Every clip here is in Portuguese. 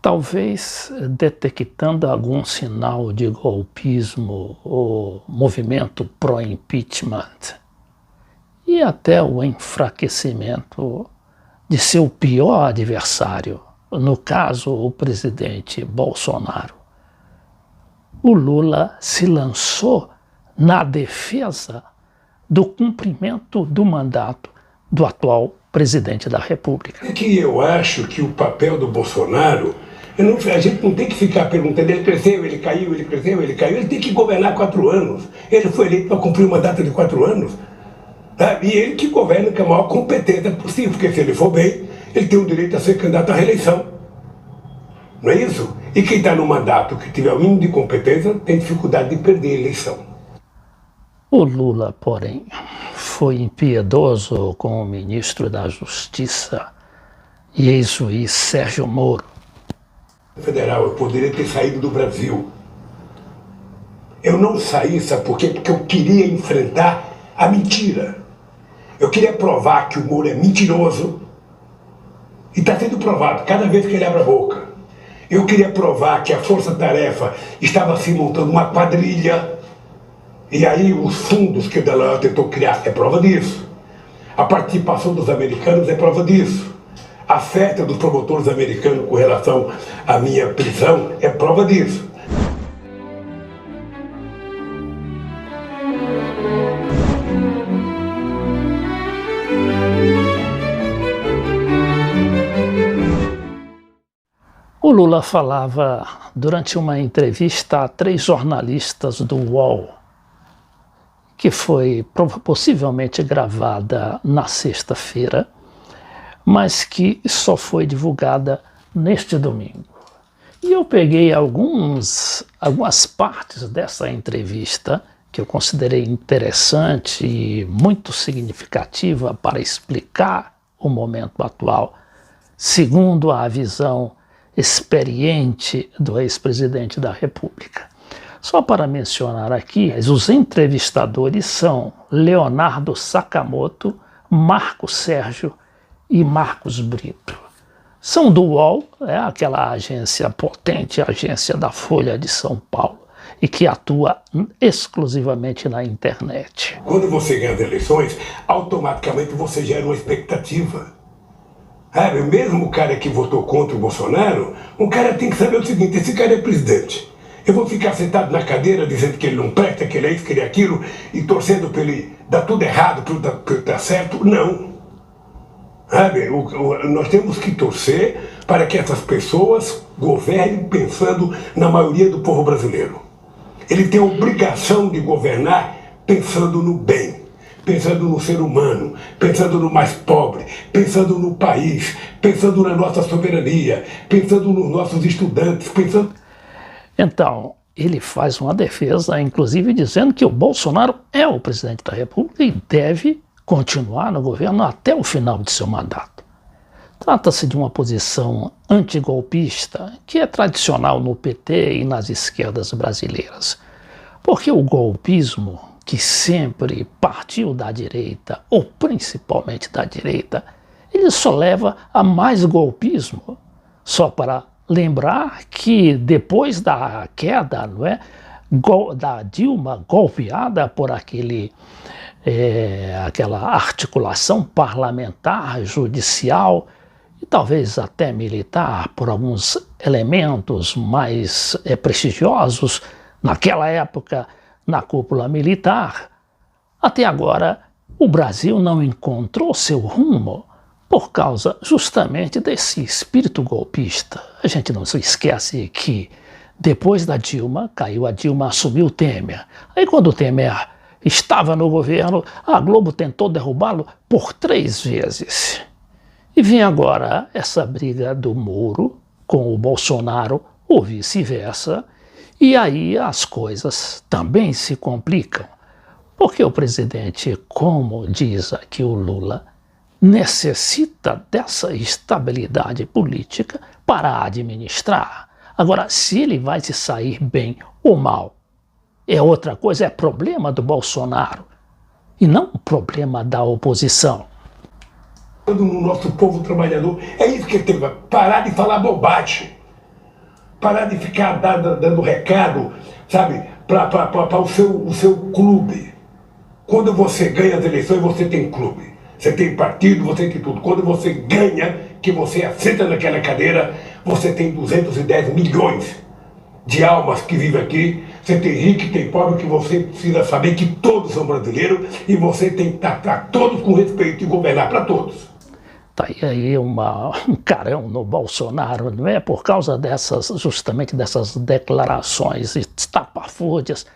Talvez detectando algum sinal de golpismo ou movimento pró-impeachment e até o enfraquecimento de seu pior adversário, no caso o presidente Bolsonaro, o Lula se lançou na defesa do cumprimento do mandato do atual presidente da República. É que eu acho que o papel do Bolsonaro, a gente não tem que ficar perguntando, ele cresceu, ele caiu, ele cresceu, ele caiu, ele tem que governar 4 anos. Ele foi eleito para cumprir uma data de 4 anos. E ele que governa com a maior competência possível, porque se ele for bem, ele tem o direito a ser candidato à reeleição. Não é isso? E quem está no mandato que tiver o mínimo de competência tem dificuldade de perder a eleição. O Lula, porém, foi impiedoso com o ministro da Justiça e ex-juiz Sérgio Moro. Federal, eu poderia ter saído do Brasil. Eu não saí, sabe por quê? Porque eu queria enfrentar a mentira. Eu queria provar que o Moro é mentiroso e está sendo provado cada vez que ele abre a boca. Eu queria provar que a Força Tarefa estava se montando uma quadrilha e aí os fundos que o Dallagnol tentou criar é prova disso. A participação dos americanos é prova disso. A festa dos promotores americanos com relação à minha prisão é prova disso. O Lula falava durante uma entrevista a 3 jornalistas do UOL, que foi possivelmente gravada na sexta-feira, mas que só foi divulgada neste domingo. E eu peguei algumas partes dessa entrevista que eu considerei interessante e muito significativa para explicar o momento atual, segundo a visão experiente do ex-presidente da República. Só para mencionar aqui, os entrevistadores são Leonardo Sakamoto, Marco Sérgio e Marcos Brito. São do UOL, aquela agência potente, agência da Folha de São Paulo, e que atua exclusivamente na internet. Quando você ganha as eleições, automaticamente você gera uma expectativa. Mesmo o cara que votou contra o Bolsonaro, um cara tem que saber o seguinte: esse cara é presidente. Eu vou ficar sentado na cadeira dizendo que ele não presta, que ele é isso, que ele é aquilo, e torcendo para ele dar tudo errado, para ele dar certo? Não. Nós temos que torcer para que essas pessoas governem pensando na maioria do povo brasileiro. Ele tem a obrigação de governar pensando no bem, pensando no ser humano, pensando no mais pobre, pensando no país, pensando na nossa soberania, pensando nos nossos estudantes, pensando... Então, ele faz uma defesa, inclusive dizendo que o Bolsonaro é o presidente da República e deve continuar no governo até o final de seu mandato. Trata-se de uma posição antigolpista que é tradicional no PT e nas esquerdas brasileiras, porque o golpismo, que sempre partiu da direita, ou principalmente da direita, ele só leva a mais golpismo. Só para lembrar que depois da queda, da Dilma, golpeada por aquela articulação parlamentar, judicial e talvez até militar, por alguns elementos mais prestigiosos, naquela época, na cúpula militar, até agora o Brasil não encontrou seu rumo por causa justamente desse espírito golpista. A gente não se esquece que depois da Dilma, caiu a Dilma, assumiu o Temer. Aí quando o Temer estava no governo, a Globo tentou derrubá-lo por 3 vezes. E vem agora essa briga do Moro com o Bolsonaro, ou vice-versa, e aí as coisas também se complicam, porque o presidente, como diz aqui o Lula, necessita dessa estabilidade política para administrar. Agora, se ele vai se sair bem ou mal, é outra coisa, é problema do Bolsonaro, e não problema da oposição. No nosso povo trabalhador, é isso que ele tem que parar de falar bobagem. Parar de ficar dando recado, sabe, para o seu clube. Quando você ganha as eleições, você tem clube. Você tem partido, você tem tudo. Quando você ganha, que você assenta naquela cadeira, você tem 210 milhões de almas que vivem aqui. Você tem rico e tem pobre, que você precisa saber que todos são brasileiros e você tem que tratar todos com respeito e governar para todos. Tá aí um carão no Bolsonaro, não é? Por causa justamente dessas declarações estapafúrdias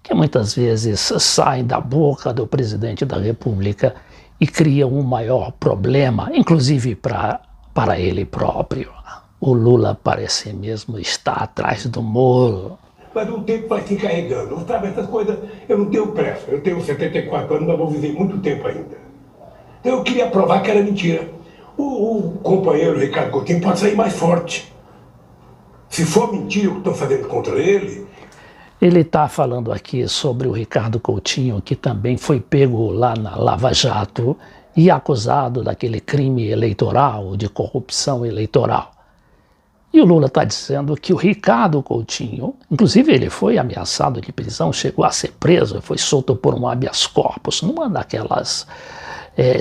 que muitas vezes saem da boca do presidente da República e criam um maior problema, inclusive para ele próprio. O Lula parece mesmo estar atrás do Moro. Mas o tempo vai se encarregando. Sabe, essas coisas, eu não tenho pressa. Eu tenho 74 anos, mas vou viver muito tempo ainda. Então eu queria provar que era mentira. O companheiro Ricardo Coutinho pode sair mais forte. Se for mentira o que estão fazendo contra ele... Ele está falando aqui sobre o Ricardo Coutinho, que também foi pego lá na Lava Jato e acusado daquele crime eleitoral, de corrupção eleitoral. E o Lula está dizendo que o Ricardo Coutinho, inclusive ele foi ameaçado de prisão, chegou a ser preso, foi solto por um habeas corpus, numa daquelas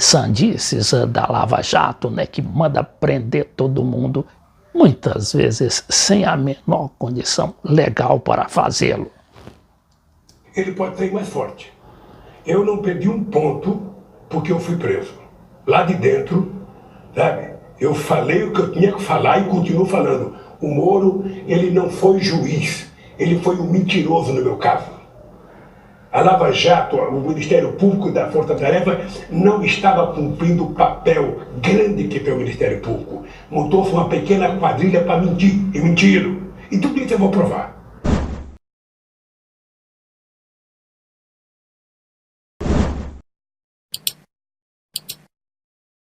sandices da Lava Jato, né, que manda prender todo mundo, muitas vezes sem a menor condição legal para fazê-lo. Ele pode sair mais forte. Eu não perdi um ponto porque eu fui preso. Lá de dentro, sabe, eu falei o que eu tinha que falar e continuo falando. O Moro, ele não foi juiz, ele foi um mentiroso no meu caso. A Lava Jato, o Ministério Público da Força Tarefa, não estava cumprindo o papel grande que tem o Ministério Público. Montou-se uma pequena quadrilha para mentir, e mentiram. E tudo isso eu vou provar.